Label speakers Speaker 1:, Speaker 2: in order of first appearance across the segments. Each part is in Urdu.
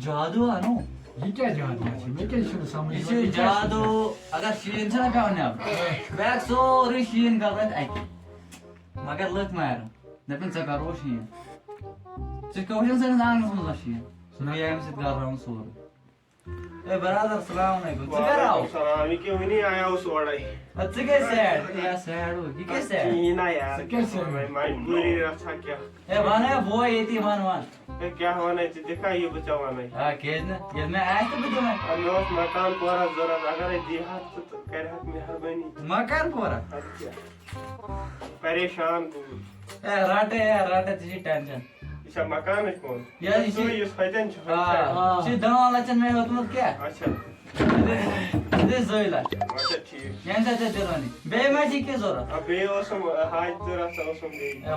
Speaker 1: جادو انو
Speaker 2: یہ کیا جادو ہے میں کیا چھُنہٕ سمجھ
Speaker 1: یہ جادو اگر شین چھنا پیوان نیبر بیگ سورُے شین کرو اتی مگر لٔکھ مارن دپن ژےٚ کرو شین ژٕ چھُکھ وٕچھان سٲنِس آنگنس منٛز شین سُہ گٔیے امہِ سۭتۍ گراوُن سورُے اے برادر سلام علیکم ژٕ کر آو
Speaker 3: سلام یہ کیوں نہیں آیا اس اوڑے
Speaker 1: ژٕ گٔے سیڈ یا سیڈ ہو یہ کیٛاہ سیڈ
Speaker 3: نا یار
Speaker 2: ژٕ کیٛاہ چھُکھ
Speaker 3: مجبوری رژھا کیا
Speaker 1: اے ون ہے بوے ییٚتی ون
Speaker 3: اے کیا ہونا ہے دیکھا یہ بچا وانا ہے
Speaker 1: آ کیٛازِ نہٕ ییٚلہِ مےٚ آسہِ تہٕ بہٕ دِمے
Speaker 3: مےٚ اوس مکان پورا ضروٗرت اگرے دیہات تہٕ کرہکھ مہربٲنی
Speaker 1: مکان پورا
Speaker 3: ادٕ کیٛاہ پریشان گوٚوُس
Speaker 1: اے رٹے ژےٚ چھی ٹینشن
Speaker 3: یہ چھا مکانٕچ کون
Speaker 1: یہ
Speaker 3: سُے یُس ہوٚتٮ۪ن چھُ
Speaker 1: آ چھِ 10 لچھن مےٚ ہیوٚتمُت کیٛاہ
Speaker 3: اچھا
Speaker 1: ژٕ دِ 2 لچھ
Speaker 3: اچھا ٹھیٖک
Speaker 1: ییٚمہِ ساتہٕ ژےٚ دِلٲنی بیٚیہِ ما چھِ کینٛہہ ضوٚرتھ
Speaker 3: بیٚیہِ اوسُم حاج تہٕ رژھا اوسُم بیٚیہِ
Speaker 1: اے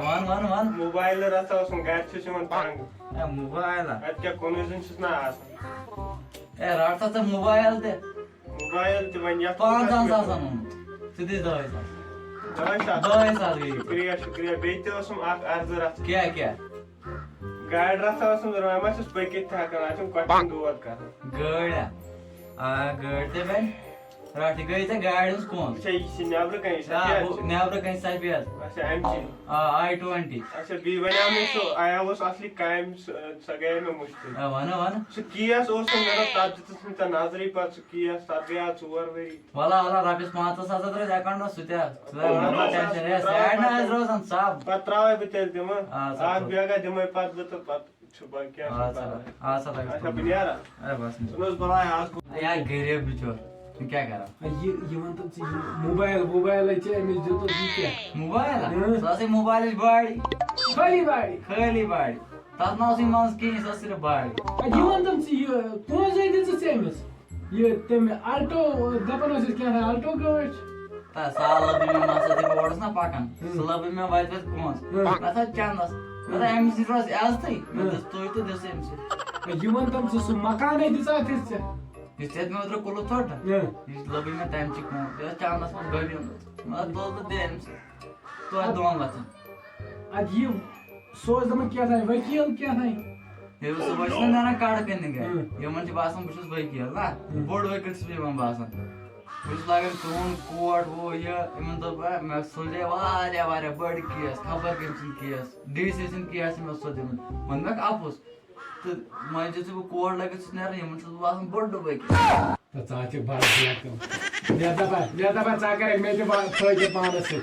Speaker 1: ون
Speaker 3: موبایل رژھا اوسُم گرِ چھُس یِوان تنگ
Speaker 1: اے موبایل
Speaker 3: اتہِ کیٛاہ کُنُے زوٚن چھُس نا آسان
Speaker 1: اے رٹ سا ژٕ موبایل تہِ
Speaker 3: موبایل تہِ وۄنۍ یتھ
Speaker 1: 500 ساسن اوٚنمُت ژٕ دِ 2 ساس 2 ساس گٔیی
Speaker 3: شُکریہ شُکریہ بیٚیہِ تہِ اوسُم اکھ عرضہٕ رژھ
Speaker 1: کیٛاہ
Speaker 3: گاڑِ رژھا اوسُم ضروٗرت وۄنۍ چھُس پٔکِتھ تہِ ہٮ۪کان اتھ چھُم کۄٹھٮ۪ن دود کران
Speaker 1: گٲڑۍ آ گٲڑۍ تہِ بنہِ رٹ یہِ گٔیی ژےٚ گاڑِ ہٕنٛز پونٛسہٕ
Speaker 3: اچھا یہِ چھِ نیبرٕ کَنہِ یہِ چھا
Speaker 1: نیبرٕ کنہِ سفید
Speaker 3: اچھا امچی
Speaker 1: I-20
Speaker 3: اچھا بیٚیہِ وَنیو مےٚ سُہ آیا اوس اصلی کامہِ سۄ گٔیے مےٚ مُشکِل
Speaker 1: ون
Speaker 3: سُہ کیس اوسُم مےٚ دوٚپ تتھ دِژٕس نہٕ ژےٚ نظرٕے پتہٕ سُہ کیس تتھ گٔیو 4 ؤری
Speaker 1: ولا رۄپیس 500 روزِ اکاونٹس سُہ تہِ ٹینشن ہے سیڈ نہ آسہِ روزان صاف
Speaker 3: پتہٕ تراوے بہٕ تیٚلہِ تِمن
Speaker 1: اَدٕ
Speaker 3: اکھ بیگا دِمے پتہٕ بہٕ تہٕ پتہٕ چھُ باقٕے کیٚنٛہہ
Speaker 1: اچھا
Speaker 3: بہٕ نیرا
Speaker 1: بس
Speaker 3: ژٕ نہٕ حظ بلاے آز
Speaker 1: یا غریب بچور کیٛاہ کران
Speaker 2: یہ ونتہٕ ژٕ موبایل موبایل ژےٚ أمِس دیُتُتھ یہِ کیٛاہ
Speaker 1: موبایل سۄ ٲسٕے موبایلٕچ باڑی
Speaker 2: خٲلی باڑی
Speaker 1: خٲلی باڑی تتھ نہ اوسُے منٛز کِہیٖنۍ سۄ ٲس صرف باڑی
Speaker 2: یہِ وَنتہٕ ژٕ یہِ پونٛسے دِژٕتھ ژےٚ أمِس یہِ تٔمۍ الٹو دپان ٲسِس کیٛاہ تام الٹو گٲڑۍ چھِ
Speaker 1: سال لبہِ مےٚ مسا تہِ بہٕ اوسُس نا پکان سُہ لبہِ مےٚ وتہِ پونٛسہٕ مےٚ تھٲو چندس مےٚ دوٚپ أمِس نِش روزِ عزتٕے مےٚ دِژ تُہۍ تہٕ دِژ أمۍ سۭتۍ
Speaker 2: یہِ وَنتَم ژٕ سُہ مکانے دِژاتھ ژےٚ
Speaker 1: یُس ژےٚ مےٚ اوترٕ کُلُت ژوٚٹ یہِ لبہِ مےٚ تمہِ چہِ پونٛسہٕ یہِ اوس چندس منٛز گٔبیومُت مگر تُل تہٕ دِ أمۍ سۭتۍ توتہِ 2 لچھن
Speaker 2: ادٕ یہِ سُہ اوس دپان کیٛاہ تام ؤکیٖل کیٛاہ تام
Speaker 1: ییٚلہِ صُبحٲے چھُ نا نیران کڑٕ کٕننہِ گرِ یِمن چھُ باسان بہٕ چھُس ؤکیٖل نا بوٚڑ ؤکیٖل چھُس بہٕ یِمن باسان بہٕ چھُس لاگان کرٛوٗن کوٹ ہُہ یہِ یِمن دوٚپ مےٚ سُلجے واریاہ بٔڑۍ کیس خبر کٔمۍ سٕنٛدۍ کیس ڈی سی سٕنٛدۍ کیس چھِ مےٚ سوٗزمٕتۍ ووٚن مےٚکھ اپُز تہٕ وۄنۍ یُتھُے بہٕ کوٹ لٲگِتھ چھُس نیران یِمن چھُس بہٕ باسان بوٚڑ ؤکیٖل
Speaker 2: ژٕ چھُکھ بڑٕ مےٚ دپان ژٕ کَرکھ مےٚ تہِ پھٲکِتھ پانس سۭتۍ